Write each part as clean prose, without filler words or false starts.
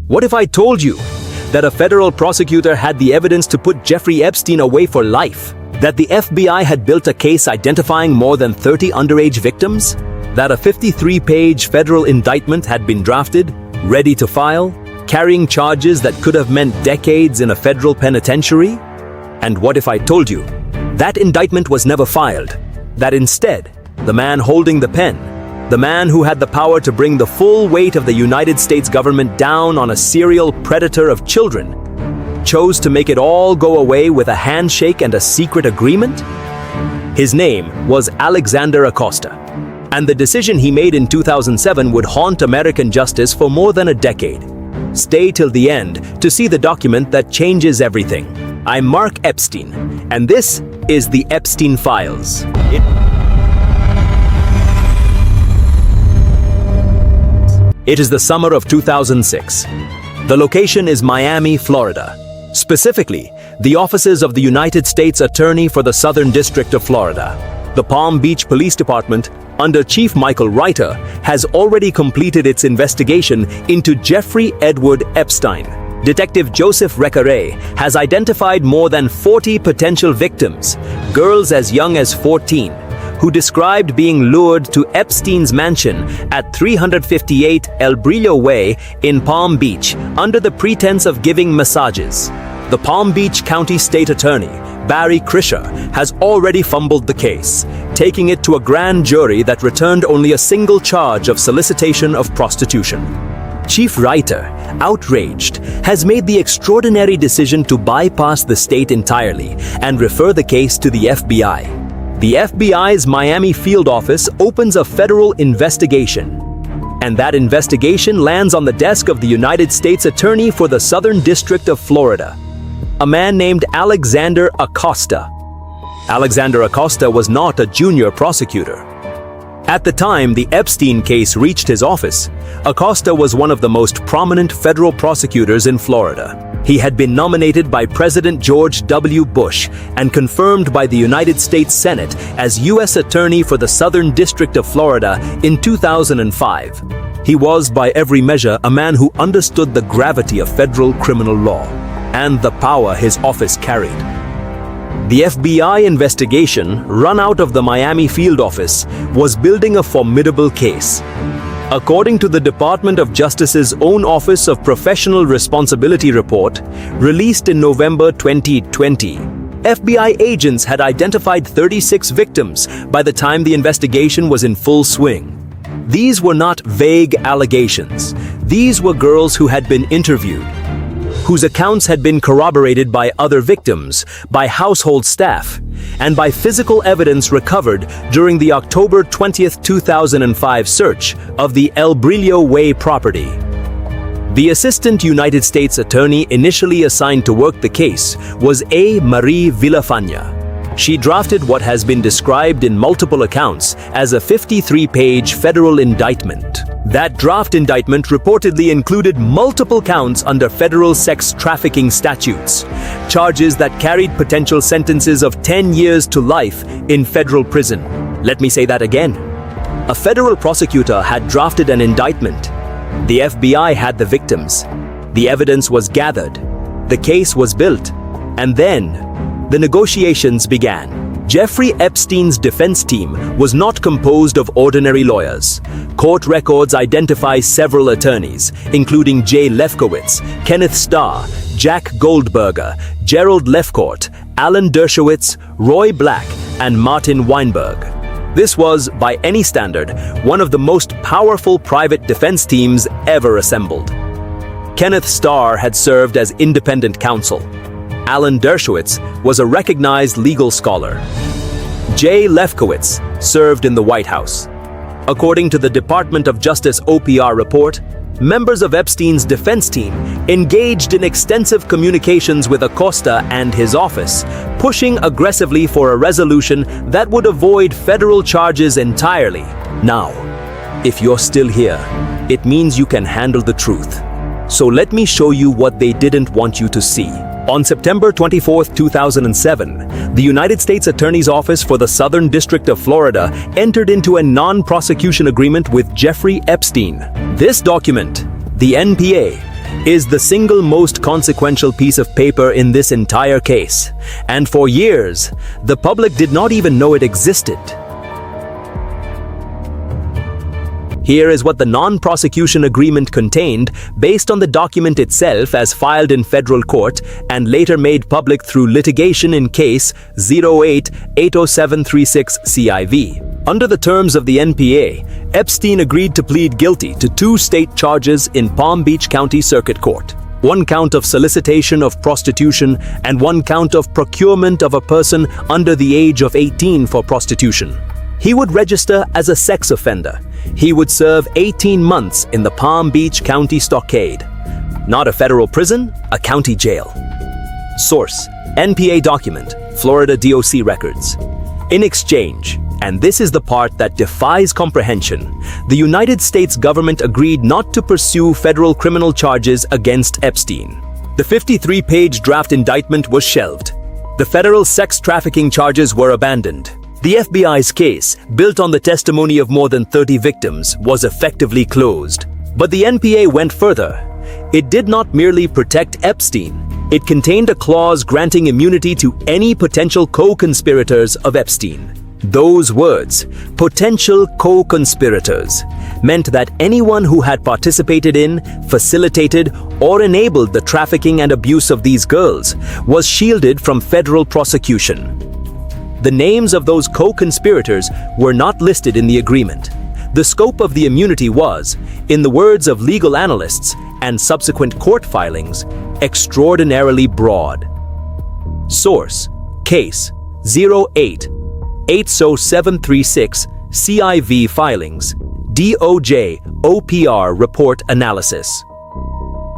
What if I told you that a federal prosecutor had the evidence to put Jeffrey Epstein away for life? That the FBI had built a case identifying more than 30 underage victims? That a 53-page federal indictment had been drafted, ready to file, carrying charges that could have meant decades in a federal penitentiary? And what if I told you that indictment was never filed? That instead, the man holding the pen, the man who had the power to bring the full weight of the United States government down on a serial predator of children, chose to make it all go away with a handshake and a secret agreement? His name was Alexander Acosta, and the decision he made in 2007 would haunt American justice for more than a decade. Stay till the end to see the document that changes everything. I'm Mark Epstein, and this is the Epstein Files. It is the summer of 2006. The location is Miami, Florida. Specifically, the offices of the United States Attorney for the Southern District of Florida. The Palm Beach Police Department, under Chief Michael Reiter, has already completed its investigation into Jeffrey Edward Epstein. Detective Joseph Recaré has identified more than 40 potential victims, girls as young as 14, who described being lured to Epstein's mansion at 358 El Brillo Way in Palm Beach under the pretense of giving massages. The Palm Beach County State Attorney, Barry Krischer, has already fumbled the case, taking it to a grand jury that returned only a single charge of solicitation of prostitution. Chief Reiter, outraged, has made the extraordinary decision to bypass the state entirely and refer the case to the FBI. The FBI's Miami field office opens a federal investigation, and that investigation lands on the desk of the United States Attorney for the Southern District of Florida, a man named Alexander Acosta. Alexander Acosta was not a junior prosecutor. At the time the Epstein case reached his office, Acosta was one of the most prominent federal prosecutors in Florida. He had been nominated by President George W. Bush and confirmed by the United States Senate as U.S. Attorney for the Southern District of Florida in 2005. He was, by every measure, a man who understood the gravity of federal criminal law and the power his office carried. The FBI investigation, run out of the Miami field office, was building a formidable case. According to the Department of Justice's own Office of Professional Responsibility report, released in November 2020, FBI agents had identified 36 victims by the time the investigation was in full swing. These were not vague allegations. These were girls who had been interviewed, whose accounts had been corroborated by other victims, by household staff, and by physical evidence recovered during the October 20, 2005 search of the El Brillo Way property. The Assistant United States Attorney initially assigned to work the case was A. Marie Villafaña. She drafted what has been described in multiple accounts as a 53-page federal indictment. That draft indictment reportedly included multiple counts under federal sex trafficking statutes, charges that carried potential sentences of 10 years to life in federal prison. Let me say that again. A federal prosecutor had drafted an indictment. The FBI had the victims. The evidence was gathered. The case was built. And then, the negotiations began. Jeffrey Epstein's defense team was not composed of ordinary lawyers. Court records identify several attorneys, including Jay Lefkowitz, Kenneth Starr, Jack Goldberger, Gerald Lefcourt, Alan Dershowitz, Roy Black, and Martin Weinberg. This was, by any standard, one of the most powerful private defense teams ever assembled. Kenneth Starr had served as independent counsel. Alan Dershowitz was a recognized legal scholar. Jay Lefkowitz served in the White House. According to the Department of Justice OPR report, members of Epstein's defense team engaged in extensive communications with Acosta and his office, pushing aggressively for a resolution that would avoid federal charges entirely. Now, if you're still here, it means you can handle the truth. So let me show you what they didn't want you to see. On September 24, 2007, the United States Attorney's Office for the Southern District of Florida entered into a non-prosecution agreement with Jeffrey Epstein. This document, the NPA, is the single most consequential piece of paper in this entire case, and for years, the public did not even know it existed. Here is what the Non-Prosecution Agreement contained based on the document itself as filed in federal court and later made public through litigation in case 08-80736 CIV. Under the terms of the NPA, Epstein agreed to plead guilty to 2 state charges in Palm Beach County Circuit Court. 1 count of solicitation of prostitution and 1 count of procurement of a person under the age of 18 for prostitution. He would register as a sex offender. He would serve 18 months in the Palm Beach County Stockade. Not a federal prison, a county jail. Source: NPA document, Florida DOC records. In exchange, and this is the part that defies comprehension, the United States government agreed not to pursue federal criminal charges against Epstein. The 53-page draft indictment was shelved. The federal sex trafficking charges were abandoned. The FBI's case, built on the testimony of more than 30 victims, was effectively closed. But the NPA went further. It did not merely protect Epstein. It contained a clause granting immunity to any potential co-conspirators of Epstein. Those words, potential co-conspirators, meant that anyone who had participated in, facilitated, or enabled the trafficking and abuse of these girls was shielded from federal prosecution. The names of those co-conspirators were not listed in the agreement. The scope of the immunity was, in the words of legal analysts and subsequent court filings, extraordinarily broad. Source: Case 08-80736 CIV filings, DOJ OPR report analysis.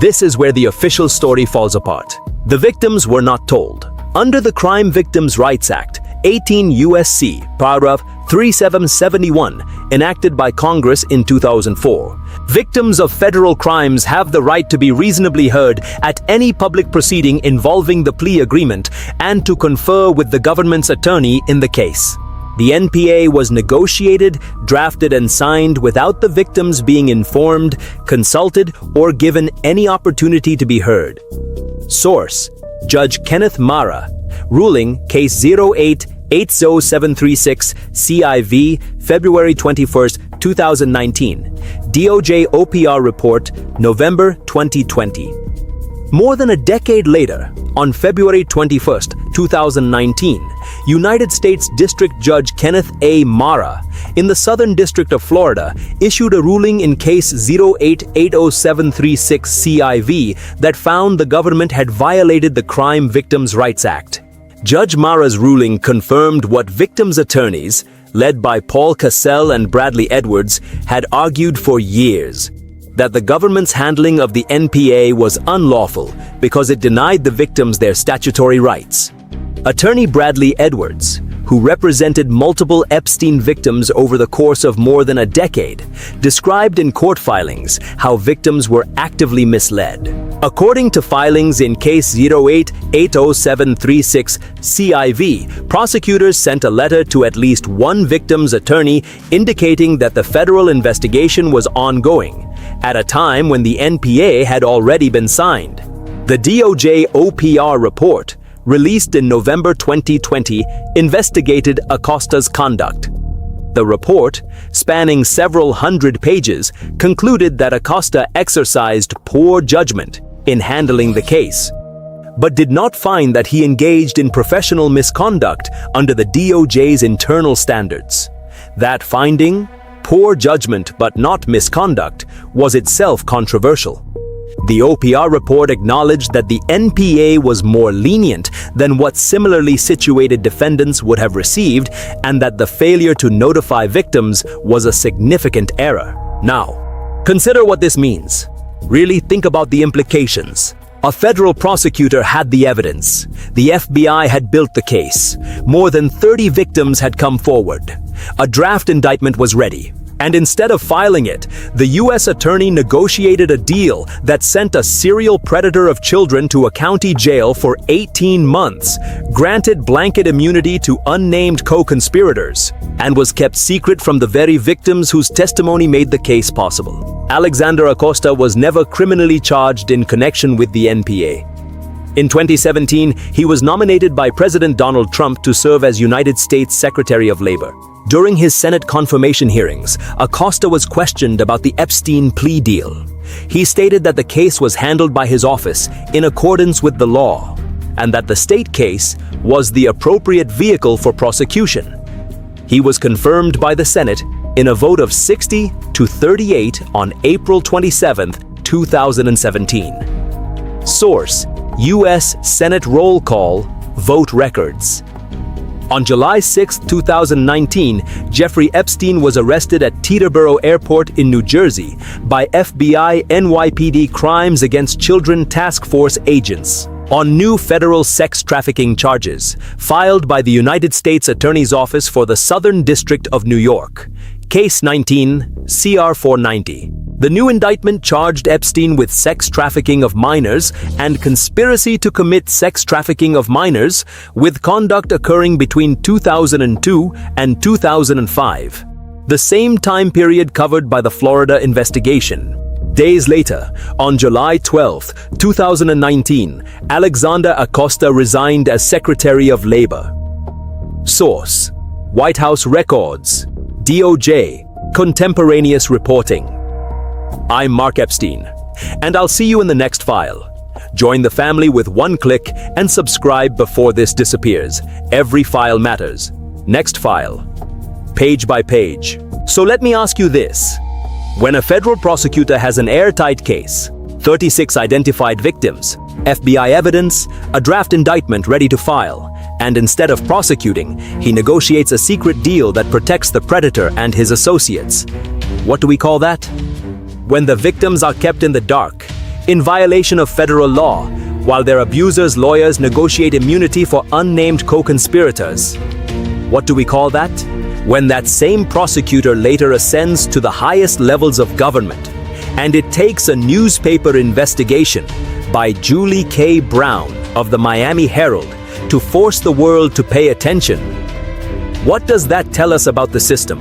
This is where the official story falls apart. The victims were not told. Under the Crime Victims' Rights Act, 18 U.S.C. paragraph 3771, enacted by Congress in 2004. Victims of federal crimes have the right to be reasonably heard at any public proceeding involving the plea agreement and to confer with the government's attorney in the case. The NPA was negotiated, drafted, and signed without the victims being informed, consulted, or given any opportunity to be heard. Source: Judge Kenneth Mara, ruling Case 08-80736 CIV, February 21, 2019. DOJ OPR report, November 2020. More than a decade later, on February 21, 2019, United States District Judge Kenneth A. Mara, in the Southern District of Florida, issued a ruling in Case 08-80736 CIV that found the government had violated the Crime Victims' Rights Act. Judge Mara's ruling confirmed what victims' attorneys, led by Paul Cassell and Bradley Edwards, had argued for years: that the government's handling of the NPA was unlawful because it denied the victims their statutory rights. Attorney Bradley Edwards, who represented multiple Epstein victims over the course of more than a decade, described in court filings how victims were actively misled. According to filings in Case 08-80736 CIV, prosecutors sent a letter to at least one victim's attorney indicating that the federal investigation was ongoing, at a time when the NPA had already been signed. The DOJ OPR report, released in November 2020, investigated Acosta's conduct. The report, spanning several hundred pages, concluded that Acosta exercised poor judgment in handling the case, but did not find that he engaged in professional misconduct under the DOJ's internal standards. That finding, poor judgment but not misconduct, was itself controversial. The OPR report acknowledged that the NPA was more lenient than what similarly situated defendants would have received, and that the failure to notify victims was a significant error. Now, consider what this means. Really think about the implications. A federal prosecutor had the evidence. The FBI had built the case. More than 30 victims had come forward. A draft indictment was ready. And instead of filing it, the U.S. attorney negotiated a deal that sent a serial predator of children to a county jail for 18 months, granted blanket immunity to unnamed co-conspirators, and was kept secret from the very victims whose testimony made the case possible. Alexander Acosta was never criminally charged in connection with the NPA. In 2017, he was nominated by President Donald Trump to serve as United States Secretary of Labor. During his Senate confirmation hearings, Acosta was questioned about the Epstein plea deal. He stated that the case was handled by his office in accordance with the law, and that the state case was the appropriate vehicle for prosecution. He was confirmed by the Senate in a vote of 60 to 38 on April 27, 2017. Source: U.S. Senate Roll Call, Vote Records. On July 6, 2019, Jeffrey Epstein was arrested at Teterboro Airport in New Jersey by FBI NYPD Crimes Against Children Task Force agents on new federal sex trafficking charges filed by the United States Attorney's Office for the Southern District of New York. Case 19, CR 490. The new indictment charged Epstein with sex trafficking of minors and conspiracy to commit sex trafficking of minors, with conduct occurring between 2002 and 2005, the same time period covered by the Florida investigation. Days later, on July 12, 2019, Alexander Acosta resigned as Secretary of Labor. Source: White House Records, DOJ, Contemporaneous Reporting. I'm Mark Epstein, and I'll see you in the next file. Join the family with one click and subscribe before this disappears. Every file matters. Next file. Page by page. So let me ask you this. When a federal prosecutor has an airtight case, 36 identified victims, FBI evidence, a draft indictment ready to file, and instead of prosecuting, he negotiates a secret deal that protects the predator and his associates. What do we call that? When the victims are kept in the dark, in violation of federal law, while their abusers' lawyers negotiate immunity for unnamed co-conspirators. What do we call that? When that same prosecutor later ascends to the highest levels of government, and it takes a newspaper investigation by Julie K. Brown of the Miami Herald to force the world to pay attention. What does that tell us about the system?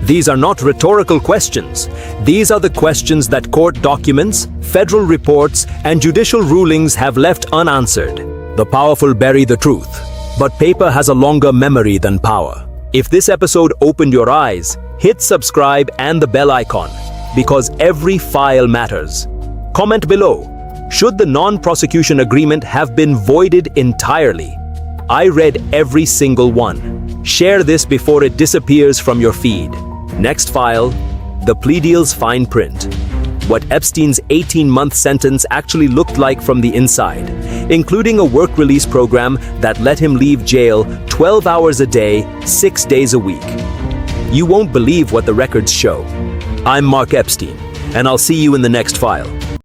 These are not rhetorical questions. These are the questions that court documents, federal reports, and judicial rulings have left unanswered. The powerful bury the truth, but paper has a longer memory than power. If this episode opened your eyes, hit subscribe and the bell icon, because every file matters. Comment below. Should the non-prosecution agreement have been voided entirely? I read every single one. Share this before it disappears from your feed. Next file, the plea deal's fine print. What Epstein's 18-month sentence actually looked like from the inside, including a work release program that let him leave jail 12 hours a day, 6 days a week. You won't believe what the records show. I'm Mark Epstein, and I'll see you in the next file.